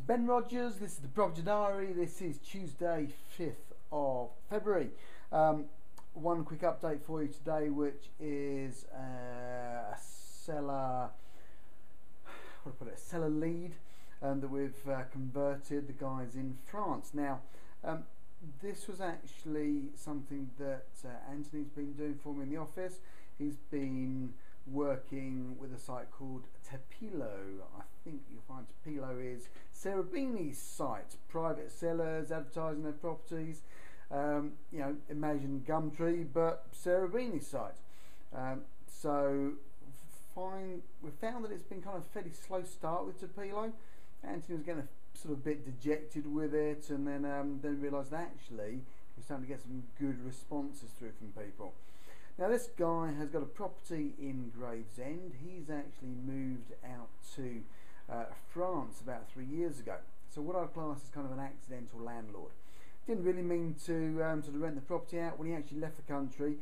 Ben Rogers, this is the Property Diary. This is Tuesday 5th of February. One quick update for you today, which is a seller, a seller lead that we've converted. The guy's in France. Now, this was actually something that Anthony's been doing for me in the office. He's been working with a site called Tepilo. I think you'll find Tepilo is Cherubini's site. Private sellers advertising their properties. You know, imagine Gumtree, but Cherubini's site. So we found that it's been kind of a fairly slow start with Tepilo. Anthony was getting a sort of bit dejected with it, and then realised actually we're starting to get some good responses through from people. Now, this guy has got a property in Gravesend. He's actually moved out to France about 3 years ago. So what I'd class as kind of an accidental landlord. Didn't really mean to sort of rent the property out. When he actually left the country,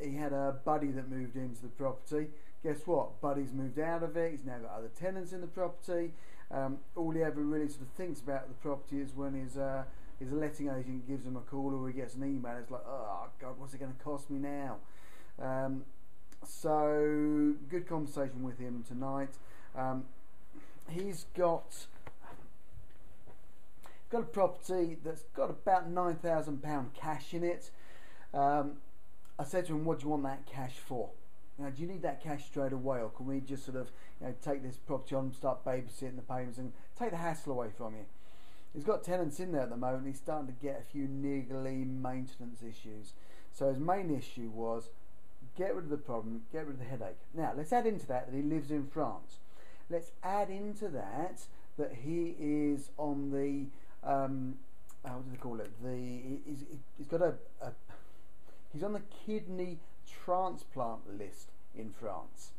he had a buddy that moved into the property. Guess what? Buddy's moved out of it. He's now got other tenants in the property. All he ever really sort of thinks about the property is when his letting agent gives him a call or he gets an email. It's like, oh God, what's it going to cost me now? So good conversation with him tonight. He's got a property that's got about £9,000 cash in it. I said to him, what do you want that cash for? You know, do you need that cash straight away, or can we just sort of, you know, take this property on, start babysitting the payments and take the hassle away from you? He's got tenants in there at the moment. He's starting to get a few niggly maintenance issues. So his main issue was get rid of the problem, get rid of the headache. Now let's add into that he lives in France. Let's add into that he is on the what do they call it? He's got he's on the kidney transplant list in France.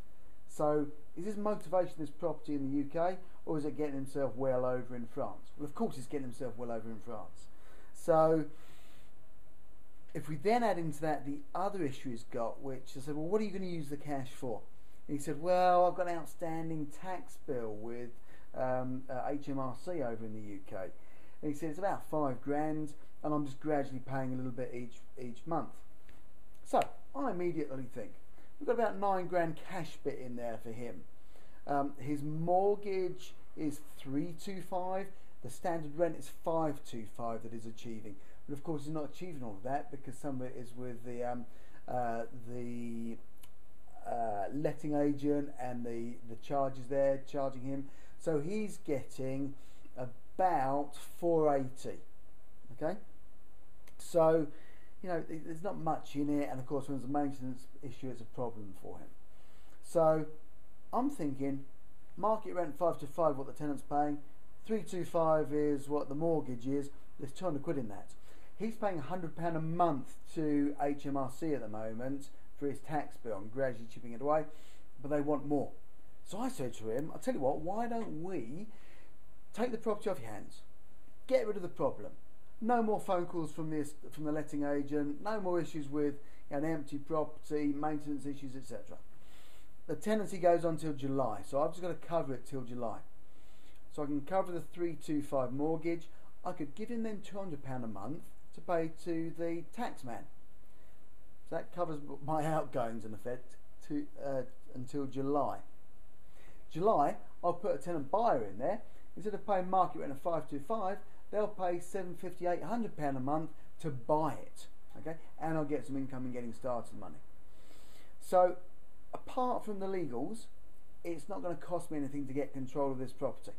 So is his motivation this property in the UK, or is it getting himself well over in France? Well, of course he's getting himself well over in France. So if we then add into that the other issue he's got, which I said, well, what are you going to use the cash for? And he said, well, I've got an outstanding tax bill with HMRC over in the UK. And he said it's about £5,000, and I'm just gradually paying a little bit each month. So I immediately think we've got about £9,000 cash bit in there for him. His mortgage is 325. The standard rent is 525 that he's achieving. But of course he's not achieving all of that because some of it is with the letting agent and the charges there charging him. So he's getting about 480. Okay, so you know there's not much in it, and of course when there's a maintenance issue, it's a problem for him. So I'm thinking market rent 525, what the tenant's paying, 325 is what the mortgage is. There's 200 quid in that. He's paying £100 a month to HMRC at the moment for his tax bill. I'm gradually chipping it away, but they want more. So I said to him, I'll tell you what, why don't we take the property off your hands, get rid of the problem. No more phone calls from the letting agent, no more issues with an empty property, maintenance issues, etc. The tenancy goes on till July, so I've just got to cover it till July. So I can cover the 325 mortgage. I could give him then £200 a month to pay to the tax man. So that covers my outgoings in effect until July. July, I'll put a tenant buyer in there. Instead of paying market rent of 525, they'll pay £750, £800 a month to buy it. Okay, and I'll get some income in getting started money. So apart from the legals, it's not going to cost me anything to get control of this property.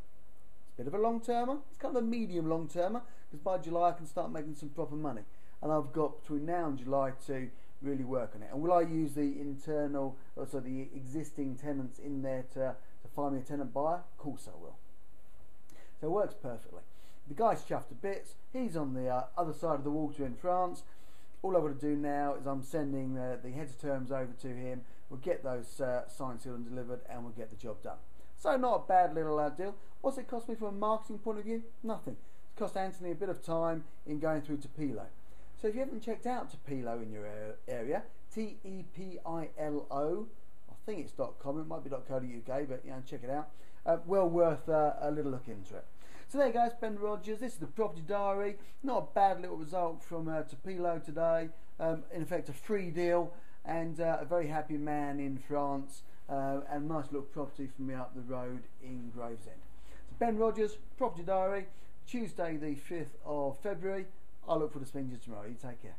It's a bit of a long-termer. It's kind of a medium long-termer, because by July I can start making some proper money. And I've got between now and July to really work on it. And will I use the the existing tenants in there to find me a tenant buyer? Of course I will. So it works perfectly. The guy's chuffed to bits. He's on the other side of the water in France. All I've got to do now is I'm sending the heads of terms over to him. We'll get those signed, sealed and delivered, and we'll get the job done. So not a bad little deal. What's it cost me from a marketing point of view? Nothing. It's cost Anthony a bit of time in going through Tepilo. So if you haven't checked out Tepilo in your area, Tepilo, I think it's .com, it might be .co.uk, but you know, check it out. Well worth a little look into it. So there you go, it's Ben Rogers. This is the Property Diary. Not a bad little result from Topilo today. In effect, a free deal, and a very happy man in France, and a nice little property for me up the road in Gravesend. So Ben Rogers, Property Diary, Tuesday the 5th of February. I look forward to speaking to you tomorrow. You take care.